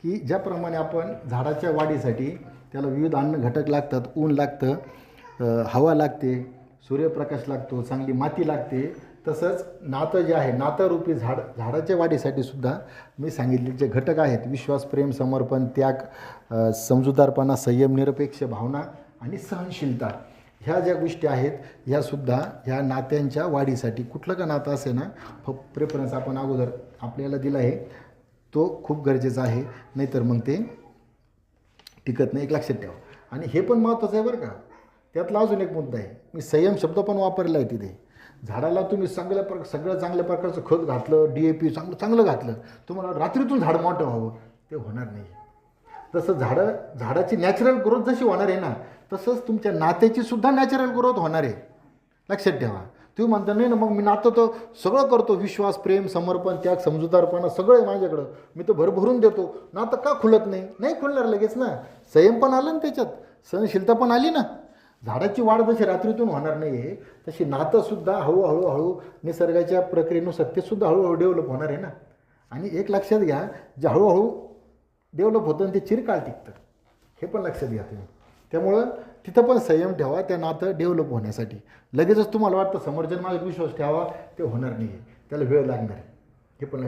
की ज्याप्रमाणे आपण झाडाच्या वाढीसाठी त्याला विविध अन्न घटक लागतात, ऊन लागतं, हवा लागते, सूर्यप्रकाश लागतो, चांगली माती लागते, तसंच नातं जे आहे नातंरूपी झाडाच्या वाढीसाठी सुद्धा मी सांगितले जे घटक आहेत विश्वास, प्रेम, समर्पण, त्याग, समजूतदारपणा, संयम, निरपेक्ष भावना आणि सहनशीलता, ह्या ज्या गोष्टी आहेत ह्यासुद्धा ह्या नात्यांच्या वाढीसाठी कुठलं का नातं असे ना प्रेफरन्स आपण अगोदर आपल्याला दिला आहे तो खूप गरजेचा आहे, नाहीतर मग ते टिकत नाही, एक लक्षात ठेवा. आणि हे पण महत्त्वाचं आहे बरं का, त्यातला अजून एक मुद्दा आहे, मी संयम शब्द पण वापरला आहे तिथे. झाडाला तुम्ही सगळं चांगल्या प्रकारचं खत घातलं, DAP चांगलं घातलं, तुम्हाला रात्रीतून झाड मोठं व्हावं ते होणार नाही. तसं झाडाची नॅचरल ग्रोथ जशी होणार आहे ना, तसंच तुमच्या नात्याची सुद्धा नॅचरल ग्रोथ होणार आहे, लक्षात ठेवा. तुम्ही म्हणता नाही ना मग मी नातं तर सगळं करतो, विश्वास, प्रेम, समर्पण, त्याग, समजूतदारपणा सगळं आहे माझ्याकडं, मी तर भरभरून देतो, नातं का खुलत नाही? नाही खुलणार लगेच ना. संयम पण आलं ना त्याच्यात, सहनशीलता पण आली ना. झाडाची वाढ जशी रात्रीतून होणार नाही आहे तशी नातंसुद्धा हळूहळू निसर्गाच्या प्रक्रियेनुसार ते सुद्धा हळूहळू डेव्हलप होणार आहे ना. आणि एक लक्षात घ्या, जे हळूहळू डेव्हलप होतं आणि ते चिरकाळ टिकतं, हे पण लक्षात घ्या तुम्ही. त्यामुळं तिथं पण संयम ठेवा त्या नातं डेव्हलप होण्यासाठी. लगेचच तुम्हाला वाटतं समोरच्यानं माझा विश्वास ठेवा, ते होणार नाही आहे, त्याला वेळ लागणार आहे, हे पण